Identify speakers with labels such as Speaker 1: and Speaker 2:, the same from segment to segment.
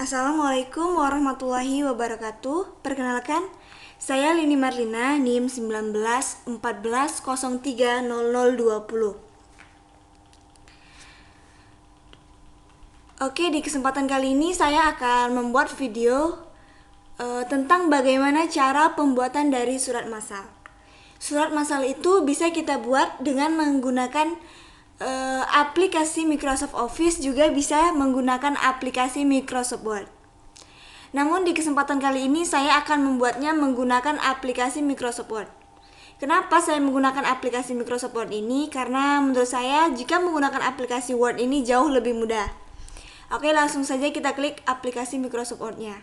Speaker 1: Assalamualaikum warahmatullahi wabarakatuh. Perkenalkan, saya Lini Marlina, NIM 19 14 03 0020. Oke, di kesempatan kali ini saya akan membuat video tentang bagaimana cara pembuatan dari surat masal. Surat masal itu bisa kita buat dengan menggunakan aplikasi Microsoft Office, juga bisa menggunakan aplikasi Microsoft Word. Namun di kesempatan kali ini saya akan membuatnya menggunakan aplikasi Microsoft Word. Kenapa saya menggunakan aplikasi Microsoft Word ini? Karena menurut saya jika menggunakan aplikasi Word ini jauh lebih mudah. Oke, langsung saja kita klik aplikasi Microsoft Word-nya.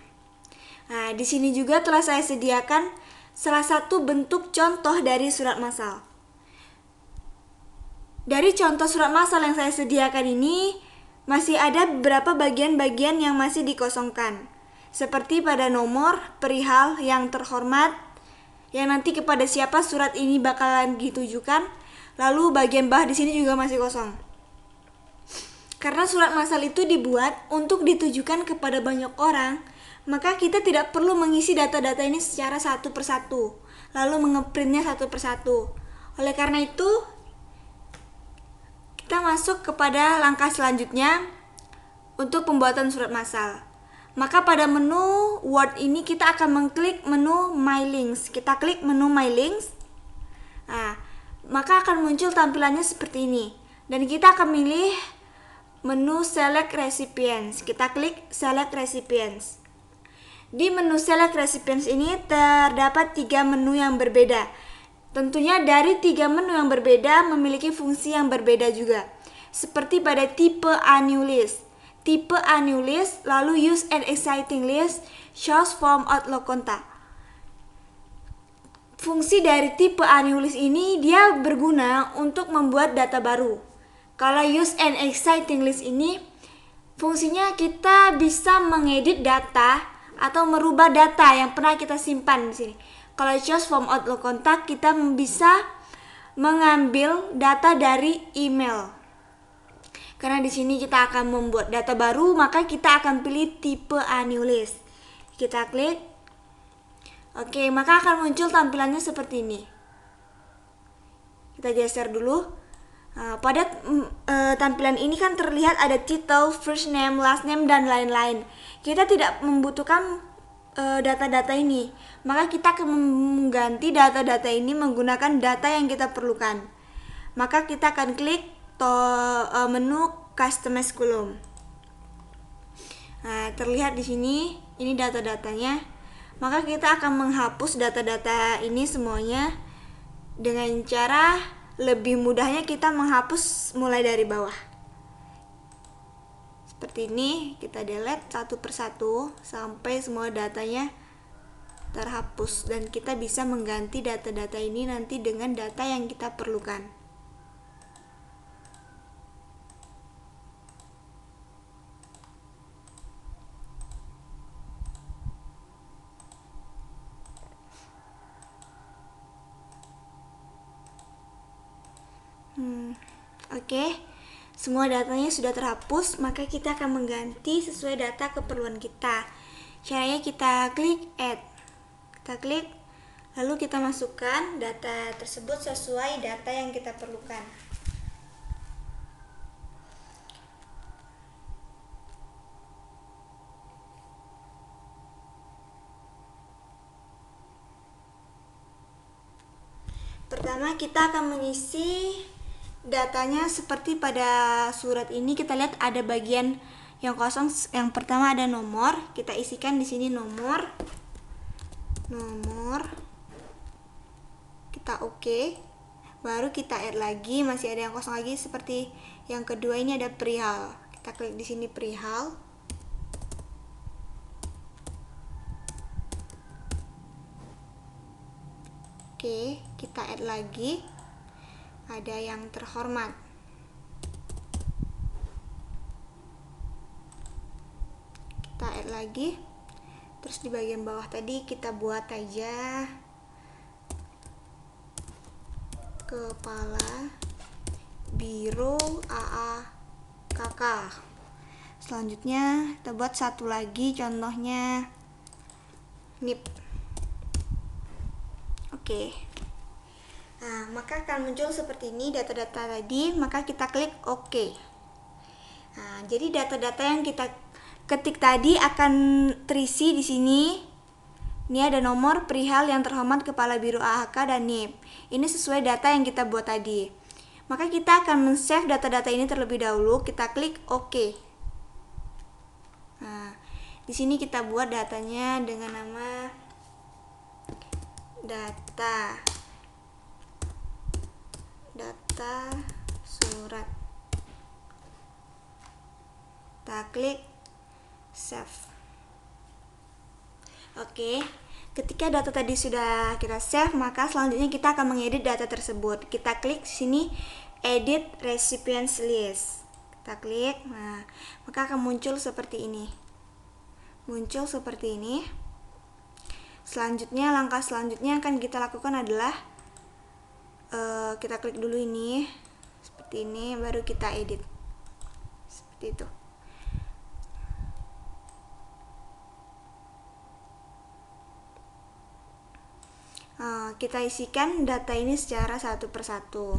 Speaker 1: Nah, di sini juga telah saya sediakan salah satu bentuk contoh dari surat masal. Dari contoh surat masal yang saya sediakan ini, masih ada beberapa bagian-bagian yang masih dikosongkan. Seperti pada nomor, perihal, yang terhormat, yang nanti kepada siapa surat ini bakalan ditujukan. Lalu bagian bah di sini juga masih kosong. Karena surat masal itu dibuat untuk ditujukan kepada banyak orang, maka kita tidak perlu mengisi data-data ini secara satu persatu, lalu mengeprintnya satu persatu. Oleh karena itu, kita masuk kepada langkah selanjutnya untuk pembuatan surat masal. Maka pada menu Word ini kita akan mengklik menu My Links. Kita klik menu My Links. Nah, maka akan muncul tampilannya seperti ini. Dan kita akan milih menu Select Recipients. Kita klik Select Recipients. Di menu Select Recipients ini terdapat 3 menu yang berbeda. Tentunya dari 3 menu yang berbeda memiliki fungsi yang berbeda juga. Seperti pada tipe A New List. Tipe A New List, lalu Use an Existing List, Shows from Outlook Contact. Fungsi dari tipe A New List ini dia berguna untuk membuat data baru. Kalau Use an Existing List ini fungsinya kita bisa mengedit data atau merubah data yang pernah kita simpan di sini. Kalau Choose from Outlook Contact, kita bisa mengambil data dari email. Karena di sini kita akan membuat data baru, maka kita akan pilih tipe A New List. Kita klik. Oke, maka akan muncul tampilannya seperti ini. Kita geser dulu. Pada tampilan ini kan terlihat ada title, first name, last name, dan lain-lain. Kita tidak membutuhkan data-data ini, maka kita akan mengganti data-data ini menggunakan data yang kita perlukan. Maka kita akan klik menu Customize Column. Nah, terlihat di sini ini data-datanya. Maka kita akan menghapus data-data ini semuanya dengan cara lebih mudahnya kita menghapus mulai dari bawah. Seperti ini, kita delete satu persatu sampai semua datanya terhapus, dan kita bisa mengganti data-data ini nanti dengan data yang kita perlukan. Oke. Semua datanya sudah terhapus, maka kita akan mengganti sesuai data keperluan kita. Caranya kita klik Add. Kita klik, lalu kita masukkan data tersebut sesuai data yang kita perlukan. Pertama, kita akan mengisi datanya seperti pada surat ini. Kita lihat ada bagian yang kosong. Yang pertama ada nomor, kita isikan di sini nomor. Kita oke. Baru kita add lagi, masih ada yang kosong lagi seperti yang kedua ini ada perihal. Kita klik di sini perihal. Oke, kita add lagi. Ada yang terhormat. Kita add lagi. Terus di bagian bawah tadi kita buat aja Kepala Biro AAKK. Selanjutnya kita buat satu lagi, contohnya NIP. Oke. Nah, maka akan muncul seperti ini data-data tadi, maka kita klik OK. Nah, jadi data-data yang kita ketik tadi akan terisi di sini. Ini ada nomor perihal yang terhormat Kepala Biro AHK dan NIP. Ini sesuai data yang kita buat tadi. Maka kita akan men-save data-data ini terlebih dahulu. Kita klik OK. Nah, di sini kita buat datanya dengan nama data surat. Kita klik save. Oke, ketika data tadi sudah kita save, maka selanjutnya kita akan mengedit data tersebut. Kita klik sini edit recipients list. Kita klik, nah, maka akan muncul seperti ini. Selanjutnya, langkah selanjutnya akan kita lakukan adalah kita klik dulu ini seperti ini, baru kita edit seperti itu. Kita isikan data ini secara satu persatu.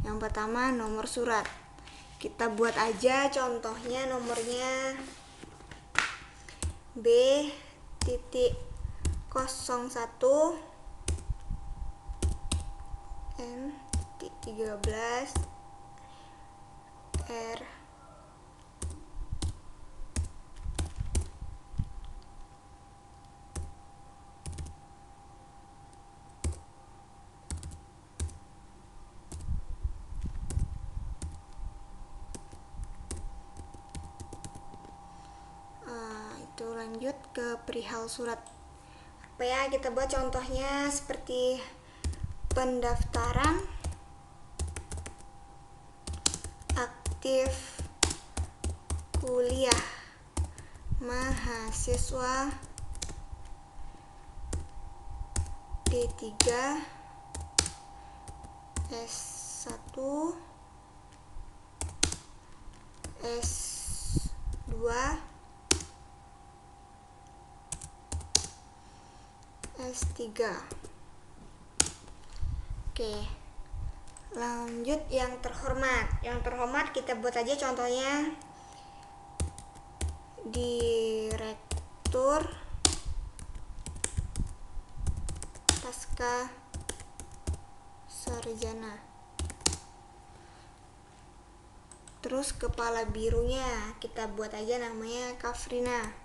Speaker 1: Yang pertama nomor surat, kita buat aja contohnya nomornya B.01 N13 R itu. Lanjut ke perihal surat. Apa ya, kita buat contohnya seperti pendaftaran aktif kuliah mahasiswa D3 S1 S2 S3. Oke, lanjut yang terhormat. Yang terhormat kita buat aja contohnya Direktur Pasca Sarjana. Terus kepala birunya kita buat aja namanya Kafrina.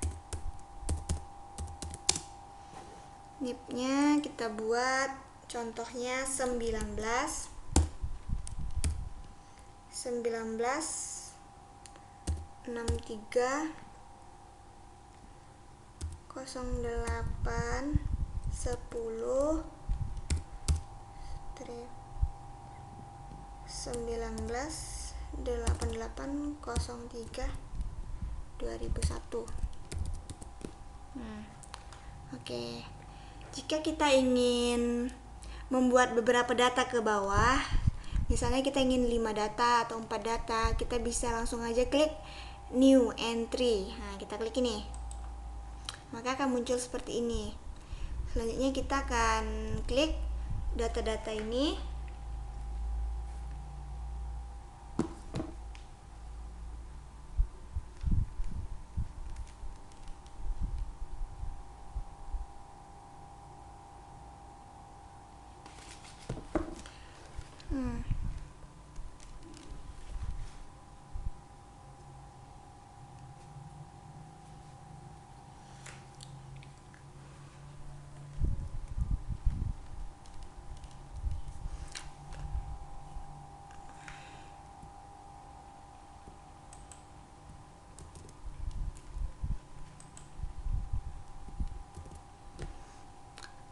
Speaker 1: NIP-nya kita buat contohnya 19 63 08 10 198803 2001. Oke. Jika kita ingin membuat beberapa data ke bawah, misalnya kita ingin 5 data atau 4 data, kita bisa langsung aja klik new entry. Nah, kita klik ini. Maka akan muncul seperti ini. Selanjutnya kita akan klik data-data ini.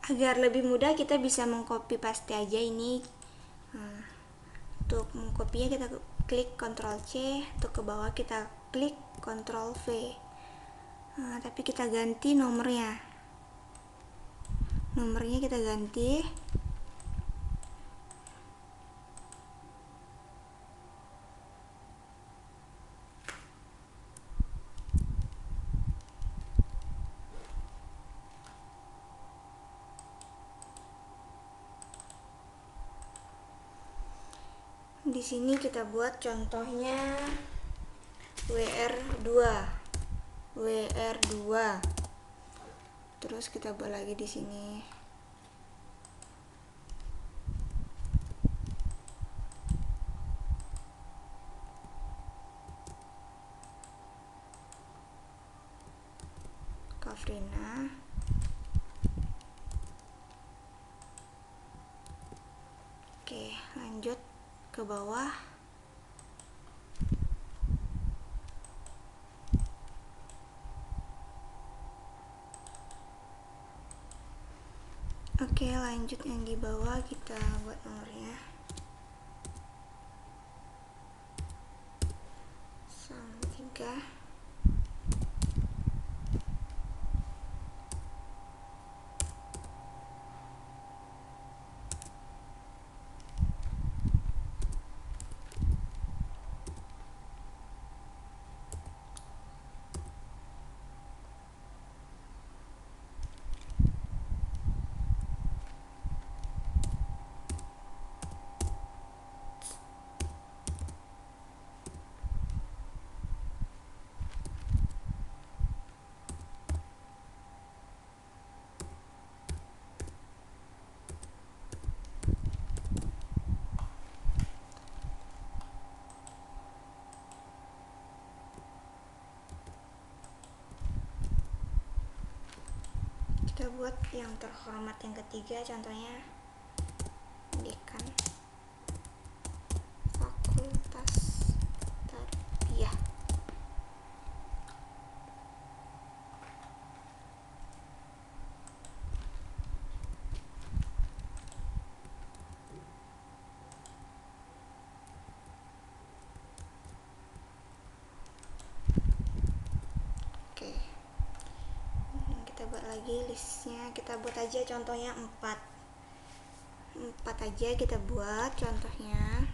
Speaker 1: Agar lebih mudah kita bisa mengcopy paste aja ini. Untuk mengkopinya kita klik Ctrl C, untuk ke bawah kita klik Ctrl V. Tapi kita ganti nomornya. Nomornya kita ganti. Di sini kita buat contohnya WR2. Terus kita buat lagi di sini. Kafrina. Oke, lanjut ke bawah. Oke, lanjut yang di bawah kita buat nomornya. Sama 3. Kita buat yang terhormat yang ketiga, contohnya dekan Fakultas Tarbiyah. Oke, kita buat lagi listnya. Kita buat aja contohnya 4 aja kita buat contohnya.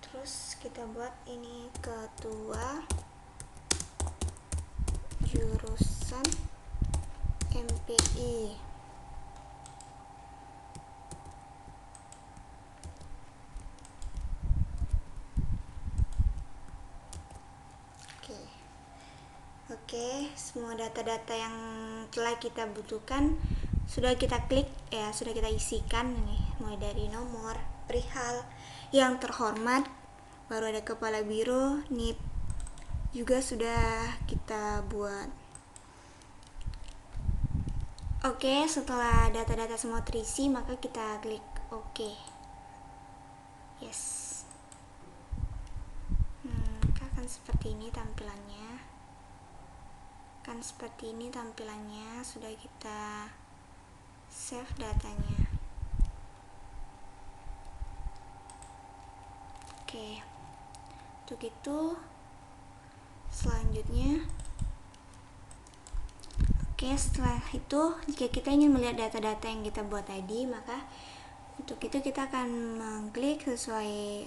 Speaker 1: Terus kita buat ini ketua jurusan MPI. Oke, semua data-data yang telah kita butuhkan sudah kita klik ya, sudah kita isikan nih, mulai dari nomor, perihal, yang terhormat, baru ada kepala biro, NIP juga sudah kita buat. Oke, setelah data-data semua terisi, maka kita klik OK. Yes. Akan seperti ini tampilannya. Sudah kita save datanya. Oke, untuk itu selanjutnya, setelah itu jika kita ingin melihat data-data yang kita buat tadi, maka untuk itu kita akan mengklik sesuai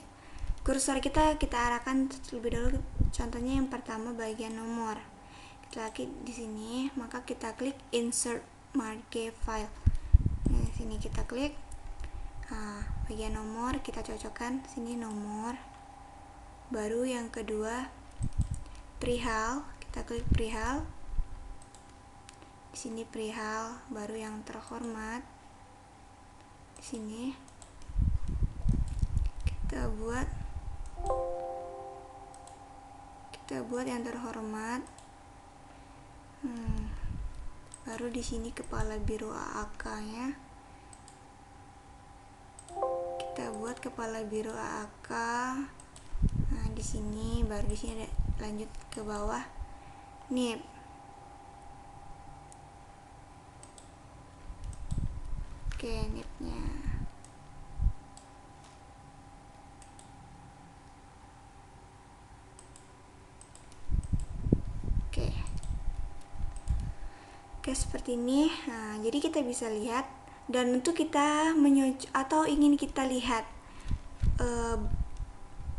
Speaker 1: kursor kita arahkan terlebih dahulu. Contohnya yang pertama bagian nomor, kita klik di sini, maka kita klik insert marque file. Nah, sini kita klik. Bagian nomor kita cocokkan sini nomor. Baru yang kedua perihal, kita klik perihal. Di sini perihal, baru yang terhormat. Di sini kita buat yang terhormat. Baru di sini kepala biro AAK-nya. Kita buat kepala biro AAK. Nah, di sini baru di sini lanjut ke bawah NIP. Oke, nipnya. Oke. Oke, seperti ini. Nah, jadi kita bisa lihat, dan untuk kita atau ingin kita lihat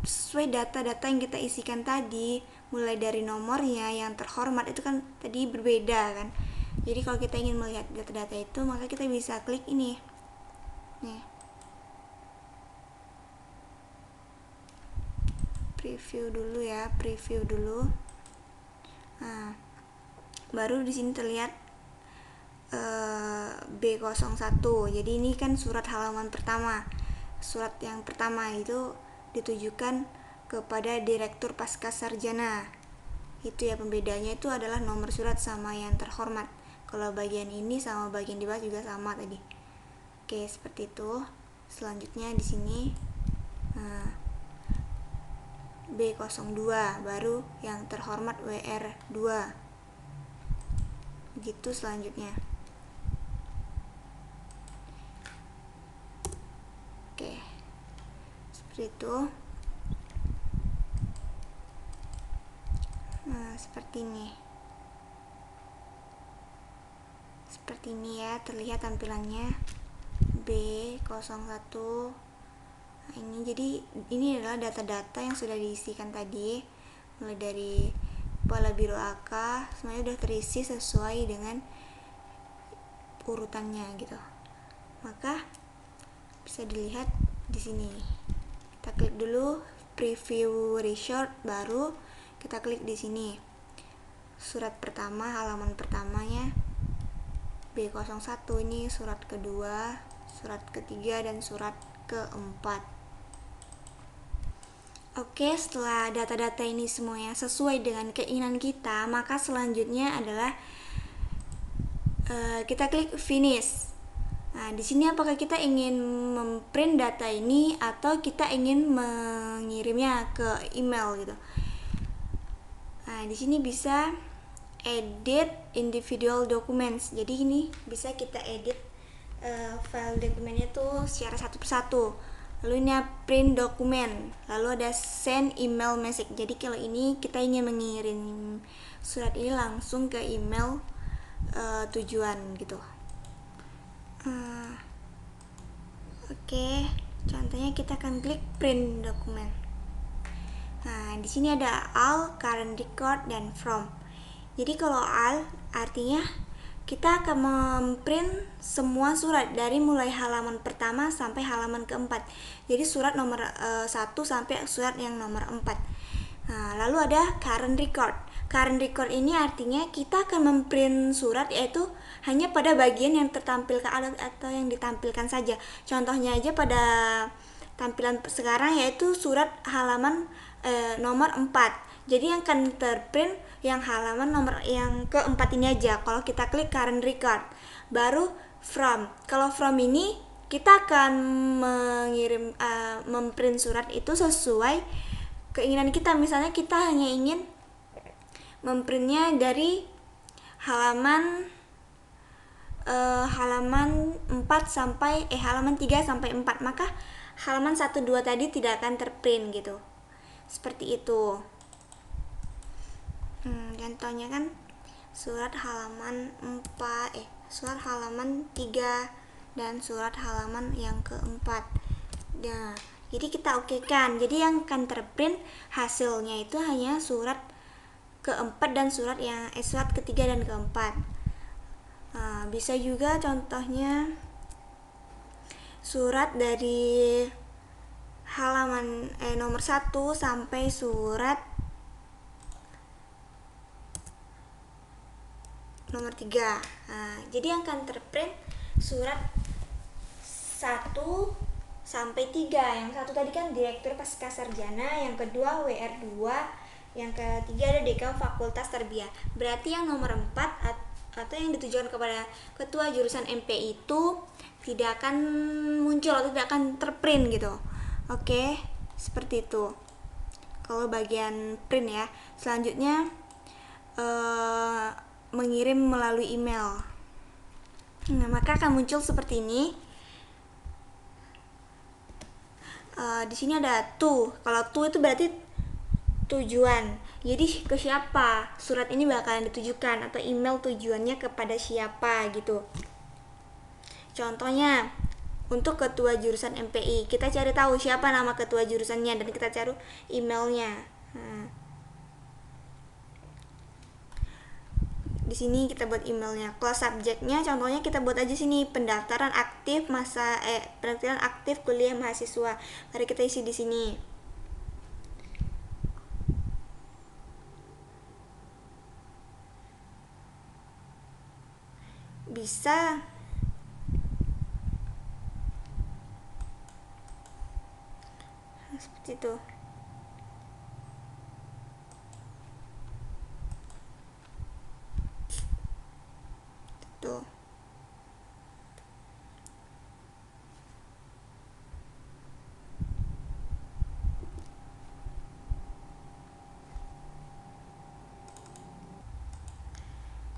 Speaker 1: sesuai data-data yang kita isikan tadi, mulai dari nomornya yang terhormat itu kan tadi berbeda kan. Jadi kalau kita ingin melihat data-data itu, maka kita bisa klik ini. Nih. Preview dulu. Nah, baru di sini terlihat B01. Jadi ini kan surat halaman pertama. Surat yang pertama itu ditujukan kepada Direktur Pascasarjana. Itu ya, pembedanya itu adalah nomor surat sama yang terhormat. Kalau bagian ini sama bagian di bawah juga sama tadi. Oke, seperti itu. Selanjutnya di sini B02, baru yang terhormat WR2. Begitu selanjutnya. Oke, seperti itu. Nah, seperti ini ya, terlihat tampilannya B01. Nah, ini jadi ini adalah data-data yang sudah diisikan tadi, mulai dari kepala biro AK, semuanya sudah terisi sesuai dengan urutannya gitu. Maka bisa dilihat di sini. Kita klik dulu preview resort, baru kita klik di sini. Surat pertama, halaman pertamanya B01, ini surat kedua, surat ketiga, dan surat keempat. Oke, setelah data-data ini semuanya sesuai dengan keinginan kita, maka selanjutnya adalah kita klik finish. Nah, di sini apakah kita ingin memprint data ini atau kita ingin mengirimnya ke email gitu. Nah, di sini bisa edit individual documents. Jadi ini bisa kita edit file dokumennya tuh secara satu persatu. Lalu ini print dokumen, lalu ada send email message. Jadi kalau ini kita ingin mengirim surat ini langsung ke email tujuan gitu. Oke, contohnya kita akan klik print dokumen. Nah, di sini ada all, current record, dan from. Jadi kalau all artinya kita akan memprint semua surat dari mulai halaman pertama sampai halaman keempat. Jadi surat nomor 1 sampai surat yang nomor 4. Nah, lalu ada current record. Current record ini artinya kita akan memprint surat yaitu hanya pada bagian yang tertampilkan atau yang ditampilkan saja. Contohnya aja pada tampilan sekarang yaitu surat halaman nomor 4. Jadi yang akan terprint yang halaman nomor yang keempat ini aja. Kalau kita klik current record, baru from. Kalau from ini kita akan mengirim memprint surat itu sesuai keinginan kita. Misalnya kita hanya ingin memprintnya dari halaman 4 sampai halaman 3 sampai 4, maka halaman 1 2 tadi tidak akan terprint gitu. Seperti itu. Contohnya kan surat halaman 3 dan surat halaman yang keempat. Nah, jadi kita okekan. Jadi yang akan terprint hasilnya itu hanya surat keempat dan surat ketiga dan keempat. Nah, bisa juga contohnya surat dari halaman nomor 1 sampai surat nomor 3. Nah, jadi yang akan terprint surat 1 sampai 3. Yang satu tadi kan Direktur Pascasarjana, yang kedua WR2, yang ketiga ada Dekan Fakultas Tarbiyah. Berarti yang nomor 4 atau yang ditujukan kepada ketua jurusan MP itu tidak akan muncul atau tidak akan terprint gitu. Oke, seperti itu. Kalau bagian print ya. Selanjutnya mengirim melalui email. Nah, maka akan muncul seperti ini. Di sini ada to. Kalau to itu berarti tujuan. Jadi ke siapa surat ini bakalan ditujukan atau email tujuannya kepada siapa gitu. Contohnya untuk ketua jurusan MPI, kita cari tahu siapa nama ketua jurusannya dan kita cari emailnya. Nah, di sini kita buat emailnya. Kalau subjeknya contohnya kita buat aja sini pendaftaran aktif pendaftaran aktif kuliah mahasiswa. Mari kita isi di sini. Bisa seperti itu. Tuh.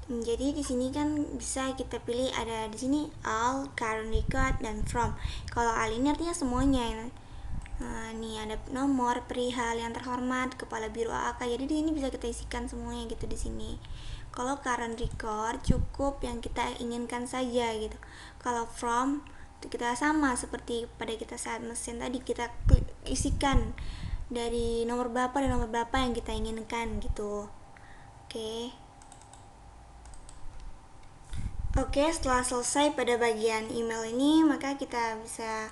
Speaker 1: Jadi di sini kan bisa kita pilih ada di sini all, current record, dan from. Kalau all ini artinya semuanya. Nah, nih ada nomor, perihal, yang terhormat, kepala biro AAK. Jadi di sini bisa kita isikan semuanya gitu di sini. Kalau current record cukup yang kita inginkan saja gitu. Kalau from itu kita sama seperti pada kita saat mesin tadi, kita isikan dari nomor berapa dan nomor berapa yang kita inginkan gitu. Oke, setelah selesai pada bagian email ini, maka kita bisa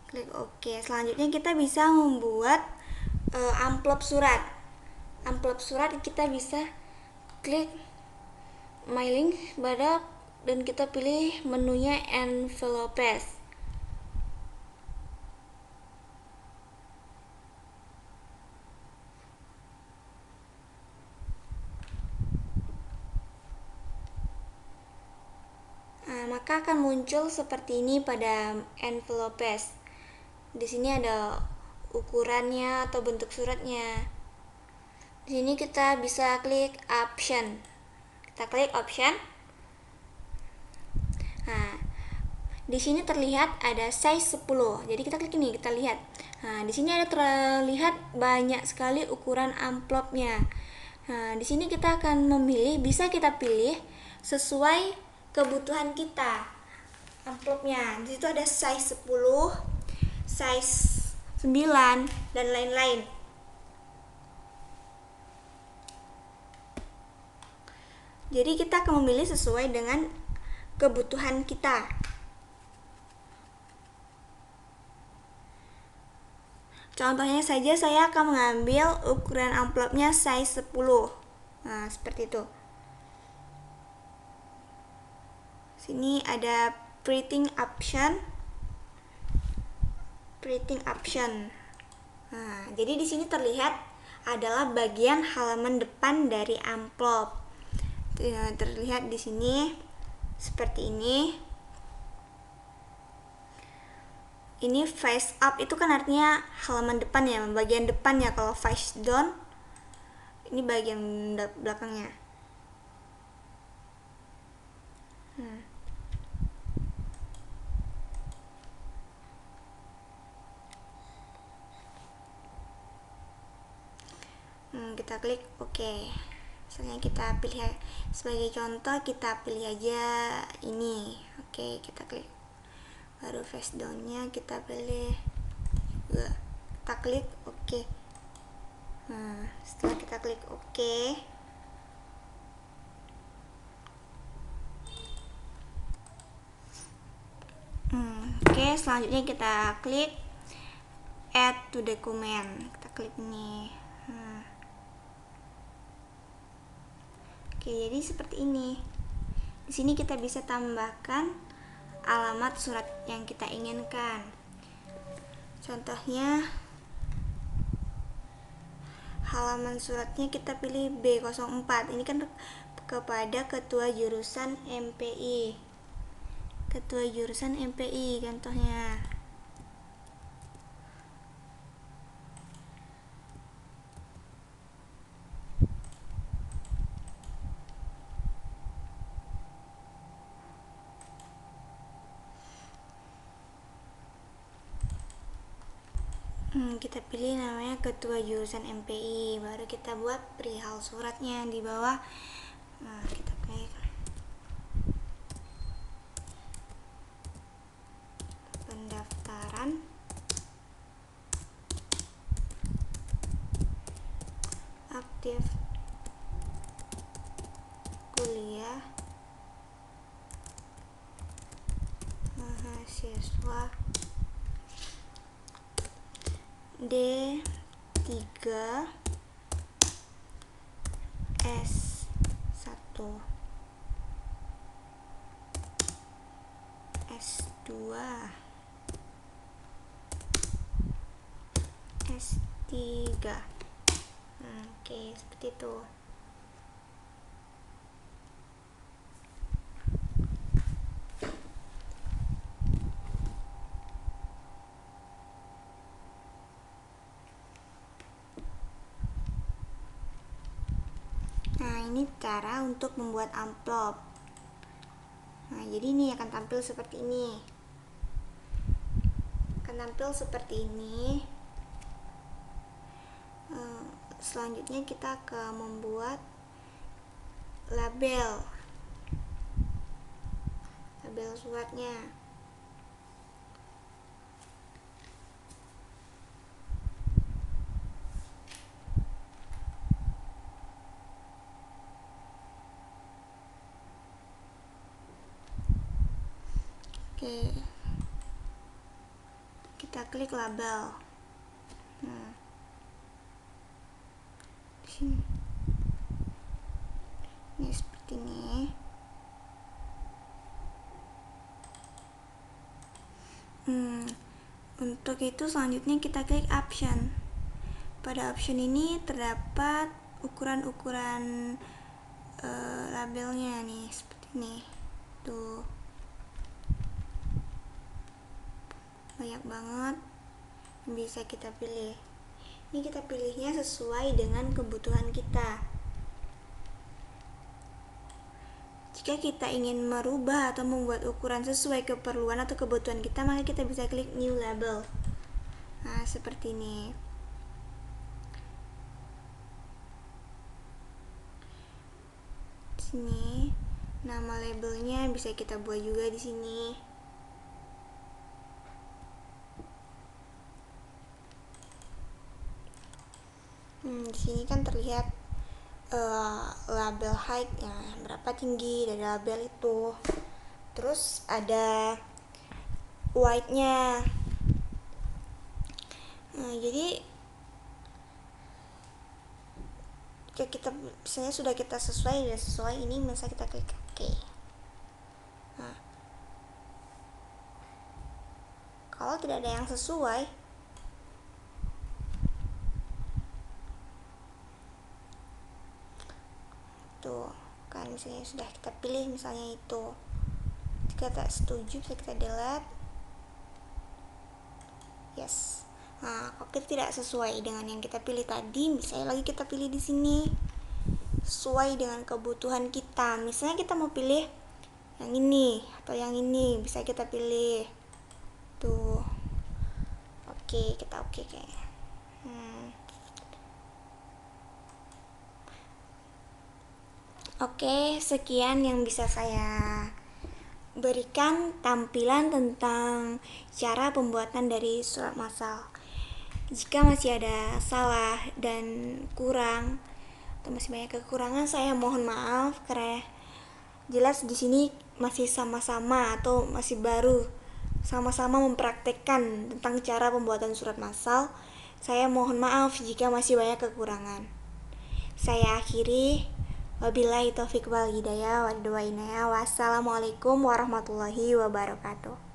Speaker 1: klik OK. Selanjutnya kita bisa membuat amplop surat. Amplop surat kita bisa klik My Link pada dan kita pilih menunya Envelopes. Maka akan muncul seperti ini pada Envelopes. Di sini ada ukurannya atau bentuk suratnya. Di sini kita bisa klik option. Kita klik option. Nah, di sini terlihat ada size 10. Jadi kita klik ini, kita lihat. Nah, di sini ada terlihat banyak sekali ukuran amplopnya. Nah, di sini kita akan memilih, bisa kita pilih sesuai kebutuhan kita amplopnya. Di situ ada size 10, size 9 dan lain-lain. Jadi kita akan memilih sesuai dengan kebutuhan kita. Contohnya saja saya akan mengambil ukuran amplopnya size 10. Nah, seperti itu. Sini ada printing option. Nah, jadi di sini terlihat adalah bagian halaman depan dari amplop. Terlihat di sini seperti ini. Ini face up itu kan artinya halaman depan ya, bagian depan ya. Kalau face down ini bagian belakangnya. Kita klik OK. Misalnya kita pilih sebagai contoh, kita pilih aja ini. Oke, kita klik. Baru face down-nya kita pilih juga. Kita klik OK. Nah, setelah kita klik OK, Oke, selanjutnya kita klik add to document. Kita klik ini. Oke, jadi seperti ini. Di sini kita bisa tambahkan alamat surat yang kita inginkan. Contohnya halaman suratnya kita pilih B04. Ini kan kepada ketua jurusan MPI. Ketua jurusan MPI contohnya. Kita pilih namanya ketua jurusan MPI, baru kita buat perihal suratnya di bawah. Nah, kita klik pendaftaran, aktif kuliah mahasiswa D3 S1 S2 S3. Oke, seperti itu. Nah, ini cara untuk membuat amplop. Nah, jadi ini akan tampil seperti ini. Selanjutnya kita akan membuat label suratnya. Oke, kita klik label. Di sini. Ini seperti ini. Untuk itu selanjutnya kita klik option. Pada option ini terdapat ukuran-ukuran labelnya nih, seperti ini. Tuh. Banyak banget bisa kita pilih. Ini kita pilihnya sesuai dengan kebutuhan kita. Jika kita ingin merubah atau membuat ukuran sesuai keperluan atau kebutuhan kita, maka kita bisa klik new label. Nah, seperti ini. Di sini nama labelnya bisa kita buat juga di sini. Di sini kan terlihat label height ya, berapa tinggi dari label itu. Terus ada width-nya. Jadi jika kita misalnya sudah kita sesuai ini, misalnya kita klik OK. Nah, kalau tidak ada yang sesuai, tuh kan misalnya sudah kita pilih misalnya itu, jika tak setuju bisa kita delete. Yes. Nah, kalau kita tidak sesuai dengan yang kita pilih tadi, misalnya lagi kita pilih di sini sesuai dengan kebutuhan kita. Misalnya kita mau pilih yang ini atau yang ini, bisa kita pilih tuh. Oke, kita oke kayaknya. Oke, sekian yang bisa saya berikan tampilan tentang cara pembuatan dari surat massal. Jika masih ada salah dan kurang atau masih banyak kekurangan, saya mohon maaf karena jelas di sini masih sama-sama atau masih baru sama-sama mempraktekkan tentang cara pembuatan surat massal. Saya mohon maaf jika masih banyak kekurangan. Saya akhiri. Wabillahi taufiq wal hidayah wa wassalamualaikum warahmatullahi wabarakatuh.